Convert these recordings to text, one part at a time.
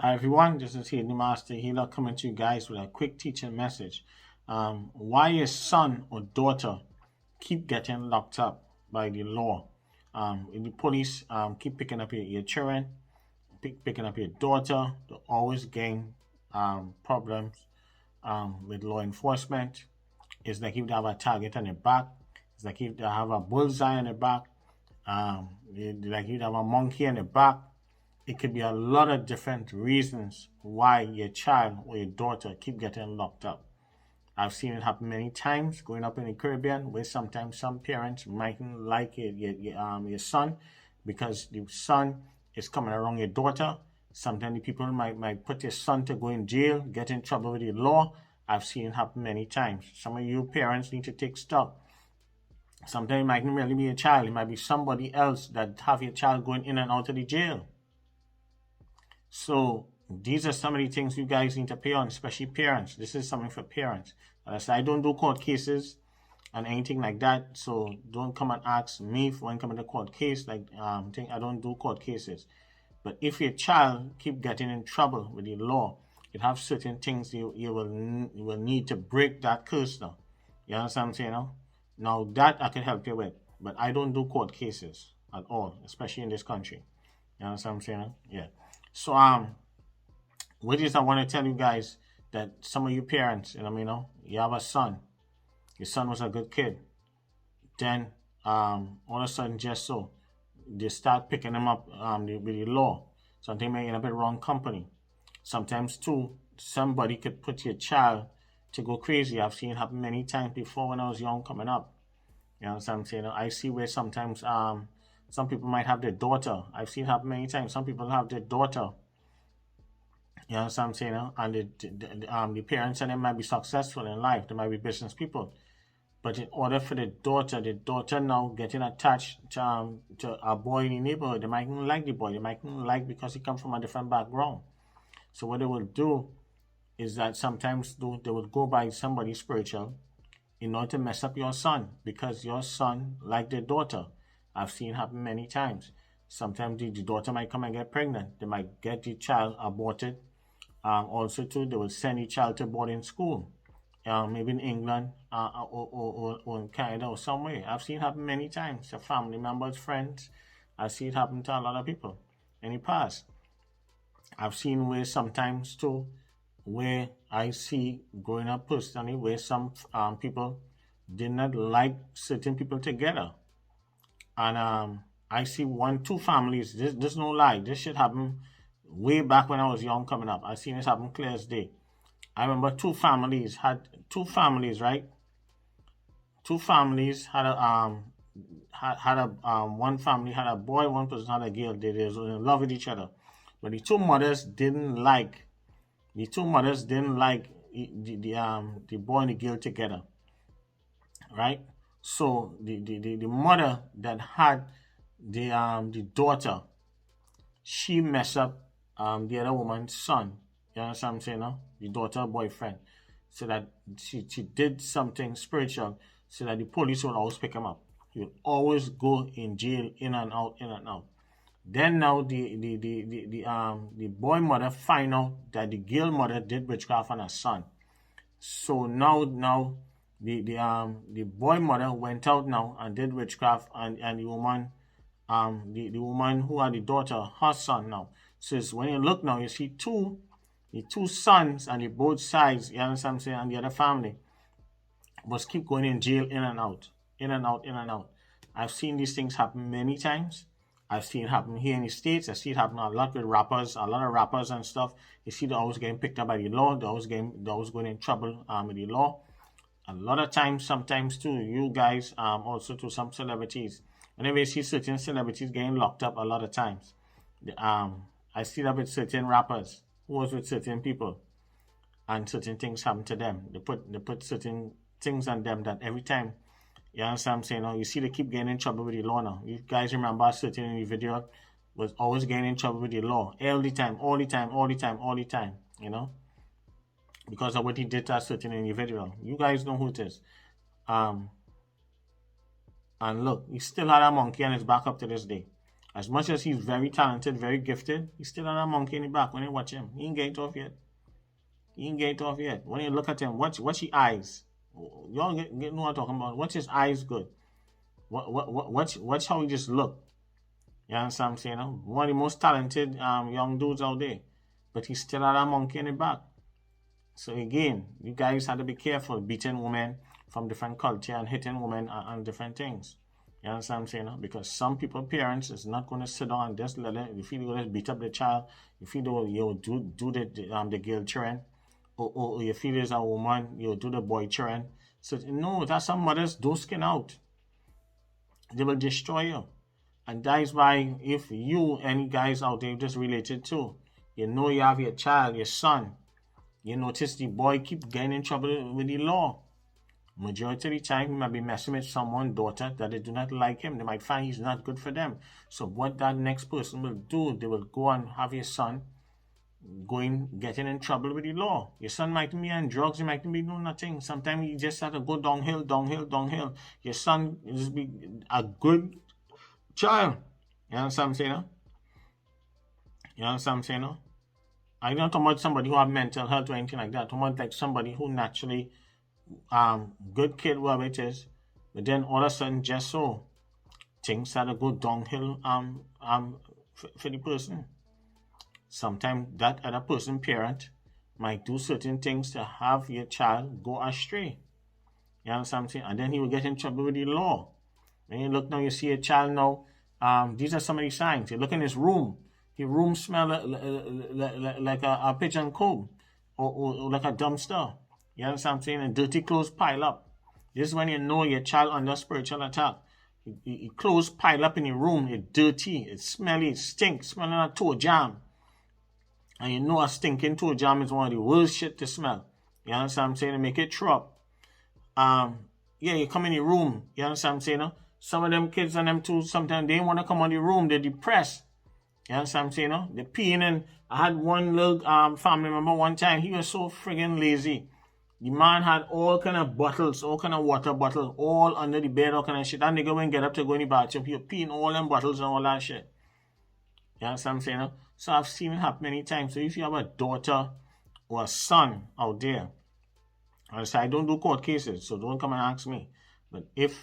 Hi everyone, this is Healing Master Healer coming to you guys with a quick teaching message. Why your son or daughter keep getting locked up by the law? The police keep picking up your children, picking up your daughter. They always getting problems with law enforcement. It's like if they have a target on their back. It's like if they have a bullseye on their back. Like if they have a monkey on their back. It could be a lot of different reasons why your child or your daughter keep getting locked up. I've seen it happen many times growing up in the Caribbean, where sometimes some parents mightn't like your son because the son is coming around your daughter. Sometimes the people might put your son to go in jail, get in trouble with the law. I've seen it happen many times. Some of you parents need to take stock. Sometimes it mightn't really be a child. It might be somebody else that have your child going in and out of the jail. So these are some of the things you guys need to pay on, especially parents. This is something for parents. As I don't do court cases and anything like that, so don't come and ask me for when coming to court case. I don't do court cases. But if your child keep getting in trouble with the law, you have certain things you will need to break that curse now. You understand what I'm saying now? Now that I can help you with, but I don't do court cases at all, especially in this country. You understand what I'm saying now? Yeah. So what is I want to tell you guys that some of you parents, you have a son. Your son was a good kid. Then all of a sudden, just so they start picking him up with the law. Sometimes may end up in the wrong company. Sometimes too, somebody could put your child to go crazy. I've seen it happen many times before when I was young coming up. You know what I'm saying? I see where sometimes some people might have their daughter. I've seen it happen many times. Some people have their daughter. You know what I'm saying? And the parents and them might be successful in life. They might be business people. But in order for the daughter now getting attached to a boy in the neighborhood, they mightn't like the boy. They mightn't like because he comes from a different background. So what they will do is that sometimes they will go by somebody spiritual in order to mess up your son because your son like their daughter. I've seen it happen many times. Sometimes the daughter might come and get pregnant. They might get the child aborted. Also, too, they will send the child to boarding school, maybe in England or in Canada or somewhere. I've seen it happen many times to family members, friends. I've seen it happen to a lot of people in the past. I've seen where sometimes, too, where I see growing up personally, where some people did not like certain people together. And I see 2 families. This no lie. This shit happened way back when I was young coming up. I seen this happen clear as day. I remember 2 families, right? 2 families one family had a boy, one person had a girl. They were in love with each other. But the 2 mothers didn't like the boy and the girl together. Right? So the mother that had the daughter, she messed up the other woman's son. You understand what I'm saying now? The daughter boyfriend. So that she did something spiritual so that the police will always pick him up. He will always go in jail, in and out, in and out. Then now the boy mother find out that the girl mother did witchcraft on her son. So now the boy mother went out now and did witchcraft and the woman the woman who had the daughter, her son now. Says when you look now, you see the two sons and the both sides, you understand what I'm saying, and the other family must keep going in jail, in and out, in and out, in and out. I've seen these things happen many times. I've seen it happen here in the States. I see it happen a lot with rappers, a lot of rappers and stuff. You see they're always getting picked up by the law. They're always going in trouble with the law. A lot of times, sometimes too, you guys, also to some celebrities, whenever you see certain celebrities getting locked up a lot of times, I see that with certain rappers who was with certain people and certain things happen to them. They put certain things on them that every time, you understand what I'm saying? Now, you see they keep getting in trouble with the law now. You guys remember a certain individual was always getting in trouble with the law all the time, you know, because of what he did to a certain individual. You guys know who it is. And look, he still had a monkey on his back up to this day. As much as he's very talented, very gifted, he's still on a monkey in the back when you watch him. He ain't get it off yet. He ain't get it off yet. When you look at him, watch his eyes. Y'all get know what I'm talking about. Watch his eyes good. Watch how he just look. You understand what I'm saying? One of the most talented young dudes out there. But he's still at a monkey in the back. So again, you guys have to be careful beating women from different culture and hitting women on different things. You understand what I'm saying? Because some people, parents, is not going to sit down and just let it, you feel you're going to beat up the child, you feel you do the girl children, or you feel as a woman, you do the boy children. So no, that's some mothers don't skin out. They will destroy you. And that is why if you, any guys out there just related to, you know you have your child, your son, you notice the boy keep getting in trouble with the law. Majority of the time, he might be messing with someone's daughter that they do not like him. They might find he's not good for them. So what that next person will do, they will go and have your son getting in trouble with the law. Your son might be on drugs, he might be doing nothing. Sometimes he just have to go downhill. Your son just be a good child. You understand what I'm saying? You understand what I'm saying? I don't talk about somebody who have mental health or anything like that. I'm talking about like somebody who naturally good kid, whatever it is, but then all of a sudden just so things start to go downhill for the person. Sometimes that other person, parent, might do certain things to have your child go astray. You understand what I'm saying? And then he will get in trouble with the law. When you look now, you see a child now, these are some of the signs. You look in his room. His room smell like a pigeon coop or like a dumpster. You understand what I'm saying? And dirty clothes pile up. This is when you know your child under spiritual attack. Your clothes pile up in your room. It's dirty. It's smelly. It stinks. Smelling a toe jam. And you know a stinking toe jam is one of the worst shit to smell. You understand what I'm saying? To make it throw up. Yeah, you come in your room. You understand what I'm saying? Some of them kids and them too, sometimes they want to come on the room. They're depressed. You understand what I'm saying? They're peeing in. I had one little family member one time. He was so friggin' lazy. The man had all kind of bottles, all kind of water bottles, all under the bed, all kind of shit. That nigga wouldn't get up to go in the bathroom. He was peeing all them bottles and all that shit. You understand what I'm saying? So I've seen it happen many times. So if you have a daughter or a son out there, I don't do court cases, so don't come and ask me. But if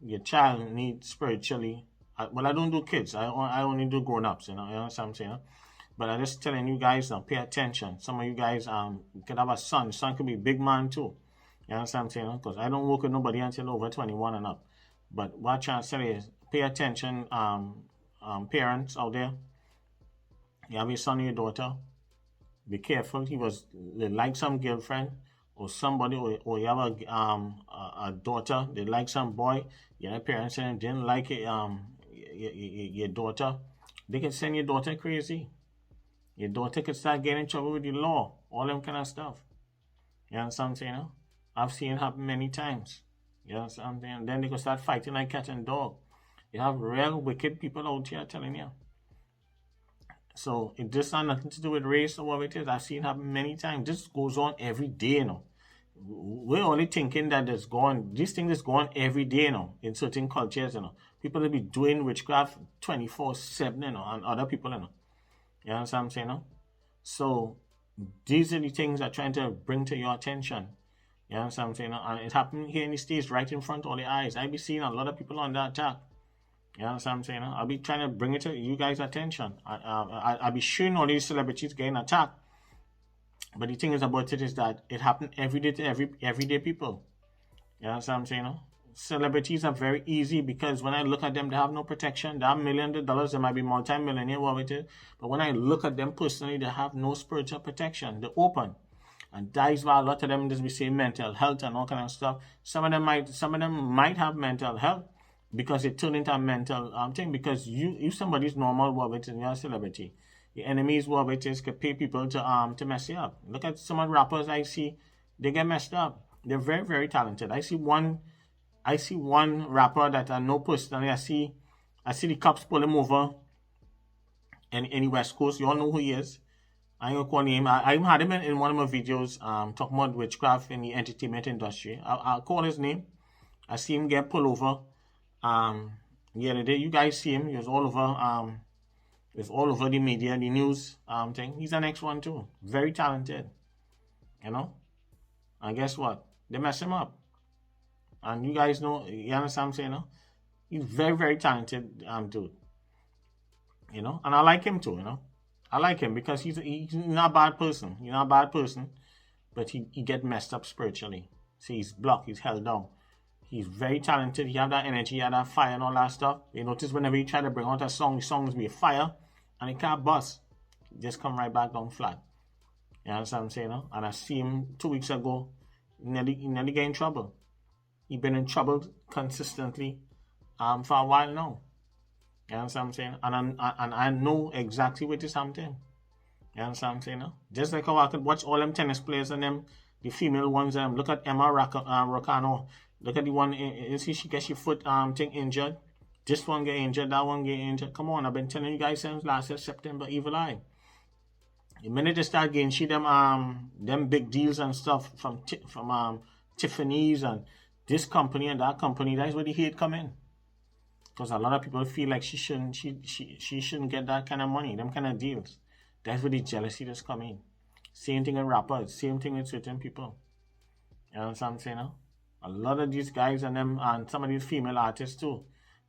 your child needs spiritually, well, I don't do kids. I only do grown-ups, you understand what I'm saying? But I'm just telling you guys, pay attention. Some of you guys could have a son. The son could be a big man too. You understand what I'm saying? Because I don't work with nobody until over 21 and up. But what I'm trying to say is, pay attention, parents out there. You have your son or your daughter. Be careful. He was like some girlfriend or somebody, or you have a daughter. They like some boy. Your parents didn't like it, your daughter. They can send your daughter crazy. Your daughter could start getting in trouble with the law. All them kind of stuff. You understand what I'm saying? I've seen it happen many times. You understand what I'm saying? Then they could start fighting like cat and dog. You have real wicked people out here telling you. So it just has nothing to do with race or what it is. I've seen it happen many times. This goes on every day, We're only thinking that these things is going every day, in certain cultures, People will be doing witchcraft 24/7, and other people, You understand what I'm saying, So these are the things I'm trying to bring to your attention. You understand what I'm saying? And it happened here in the States right in front of all the eyes. I be seeing a lot of people under attack. You understand what I'm saying? I'll be trying to bring it to you guys' attention. I'll be showing all these celebrities getting attacked. But the thing is about it is that it happened every day to everyday people. You understand what I'm saying? Celebrities are very easy because when I look at them, they have no protection. They have millions of dollars. They might be multi-millionaire, whatever it is. But when I look at them personally, they have no spiritual protection. They're open. And that is why a lot of them just be saying mental health and all kind of stuff. Some of them might have mental health because it turned into a mental thing. Because if somebody's normal, whatever it is, you're a celebrity. The enemies, whatever it is, could pay people to mess you up. Look at some of the rappers I see, they get messed up. They're very, very talented. I see one rapper that I know personally. I see the cops pull him over in the West Coast. You all know who he is. I ain't gonna call him. I even had him in one of my videos talking about witchcraft in the entertainment industry. I'll call his name. I see him get pulled over. Yeah, the day you guys see him, he was all over the media, the news thing. He's the next one too. Very talented, you know. And guess what? They mess him up. And you guys know, you understand what I'm saying? No? He's very, very talented dude, you know. And I like him too, you know. I like him because he's not a bad person. He's not a bad person, but he get messed up spiritually. See, he's blocked, he's held down. He's very talented. He have that energy, he have that fire and all that stuff. You notice whenever he try to bring out a song, the songs be fire, and he can't bust. Just come right back down flat. You understand what I'm saying? No? And I see him 2 weeks ago, nearly get in trouble. He been in trouble consistently for a while now. You understand what I'm saying? And I know exactly what is happening. You understand what I'm saying? No? Just like how I could watch all them tennis players and them, the female ones, look at Emma Raducanu. Look at the one, you see she gets your foot thing injured. This one get injured, that one get injured. Come on, I've been telling you guys since last year, September, Evil Eye. The minute they start getting she them big deals and stuff from Tiffany's and this company and that company, that's where the hate come in. Because a lot of people feel like she shouldn't get that kind of money, them kind of deals. That's where the jealousy just come in. Same thing in rappers, same thing with certain people. You know what I'm saying now? A lot of these guys and them and some of these female artists too,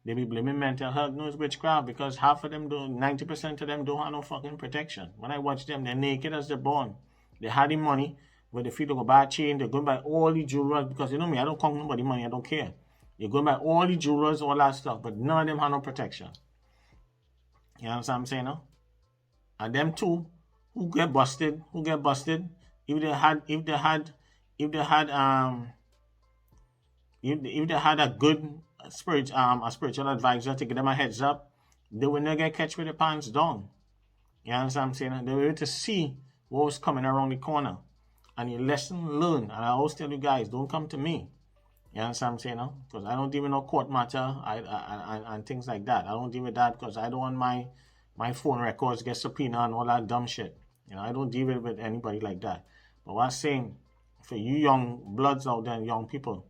they be blaming mental health, no, it's witchcraft, because half of them 90% of them don't have no fucking protection. When I watch them, they're naked as they're born. They had the money, but they feel to go buy a chain, they're going to buy all the jewelry, because you know me, I don't count nobody money, I don't care. You're going to buy all the jewelry, all that stuff, but none of them have no protection. You know what I'm saying now? And them two, who get busted, if they had a good spiritual advisor to give them a heads up, they would not get catch with their pants down. You understand what I'm saying? They were able to see what was coming around the corner. And the lesson learned, and I always tell you guys, don't come to me. You understand what I'm saying? Because I don't deal with no court matter and things like that. I don't deal with that because I don't want my phone records get subpoenaed and all that dumb shit. You know, I don't deal with anybody like that. But what I'm saying, for you young bloods out there and young people,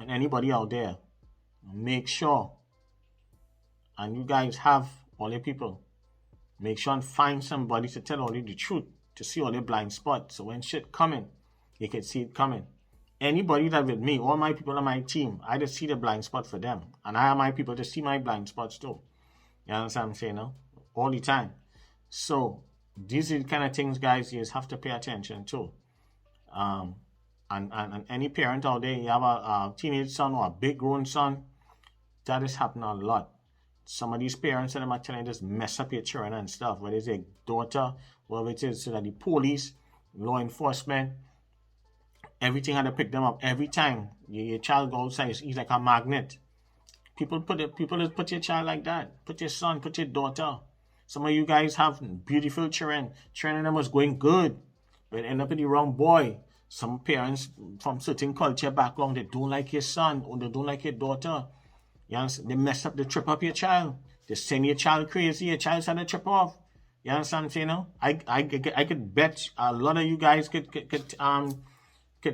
and anybody out there, make sure, and you guys have all your people, make sure and find somebody to tell all you the truth, to see all your blind spots. So when shit coming, you can see it coming. Anybody that with me, all my people on my team, I just see the blind spot for them. And I have my people to see my blind spots too. You understand what I'm saying now? All the time. So these are the kind of things, guys, you just have to pay attention to. And any parent out there, you have a teenage son or a big grown son, that is happening a lot. Some of these parents and them are telling you just mess up your children and stuff, whether it's a daughter, whatever it is, so that the police, law enforcement, everything had to pick them up every time your child goes outside. He's like a magnet. People put your child like that. Put your son, put your daughter. Some of you guys have beautiful children. Children them was going good, but end up with the wrong boy. Some parents from certain culture background, they don't like your son or they don't like your daughter. You understand? They mess up, they trip up your child. They send your child crazy. Your child's had a trip off. You understand what I'm saying now? I could bet a lot of you guys could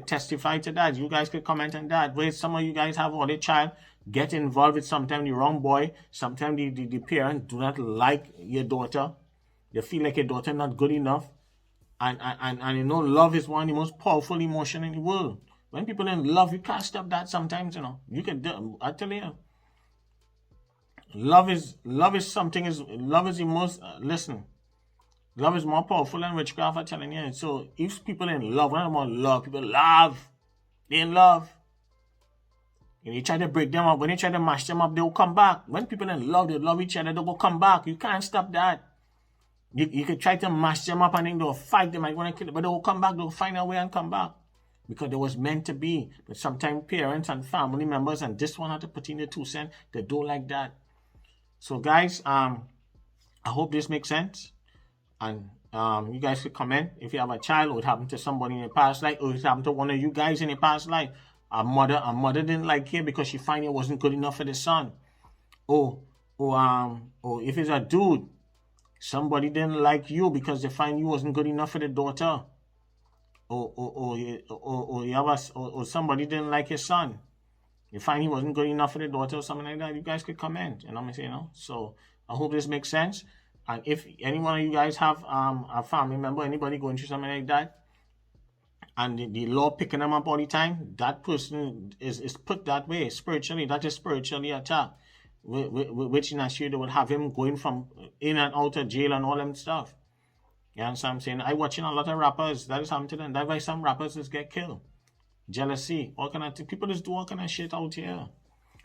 testify to that. You guys could comment on that. Where some of you guys have all their child get involved with sometimes the wrong boy. Sometimes the parents do not like your daughter. They feel like your daughter not good enough. And you know, love is one of the most powerful emotion in the world. When people in love, you can't stop that sometimes, you know. You can do, I tell you. Love is the most, listen. Love is more powerful than witchcraft, I'm telling you. So if people in love, when I'm on love, people love. They in love. And you try to break them up, when you try to mash them up, they'll come back. When people in love, they love each other, they'll come back. You can't stop that. You could try to mash them up and then they'll fight them. I want to kill them, but they'll come back. They'll find a way and come back because it was meant to be. But sometimes parents and family members and this one have to put in their 2 cents. They don't like that. So guys, I hope this makes sense. And you guys could comment if you have a child or it happened to somebody in your past life or it happened to one of you guys in your past life. A mother didn't like him because she find it wasn't good enough for the son. Or if it's a dude, somebody didn't like you because they find you wasn't good enough for the daughter. Or somebody didn't like your son. you find he wasn't good enough for the daughter or something like that, you guys could comment. You know what I'm saying? You know? So I hope this makes sense. And if any one of you guys have a family member, anybody going through something like that, and the law picking them up all the time, that person is put that way spiritually. That is spiritually attacked. Which in Australia they would have him going from in and out of jail and all them stuff. You understand what I'm saying? I watching a lot of rappers that is happening to them. That's why some rappers just get killed. Jealousy, all kind of people just do all kind of shit out here.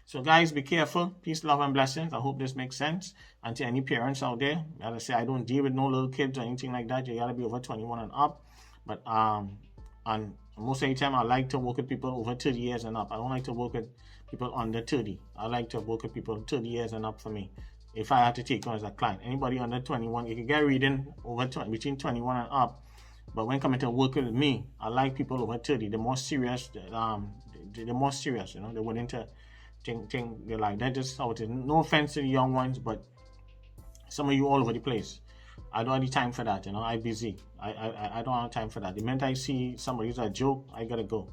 So guys, be careful. Peace, love, and blessings. I hope this makes sense. And to any parents out there, as I say, I don't deal with no little kids or anything like that. You gotta be over 21 and up. But and most of the time I like to work with people over 30 years and up. I don't like to work with people under 30. I like to work with people 30 years and up for me. If I had to take on as a client, anybody under 21, you can get reading over between 21 and up. But when coming to work with me, I like people over 30. The more serious, the more serious. You know, they're willing to think they're like that. Just how it is. No offense to the young ones, but some of you all over the place. I don't have the time for that. You know, I'm busy. I don't have time for that. The minute I see somebody's a joke, I gotta go.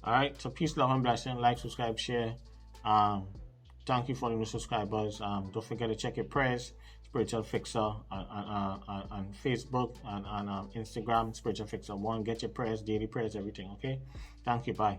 All right. So peace, love, and blessing. Like, subscribe, share. Thank you for the new subscribers. Don't forget to check your prayers. Spiritual Fixer on Facebook and Instagram. Spiritual Fixer 1. Get your prayers, daily prayers, everything. Okay. Thank you. Bye.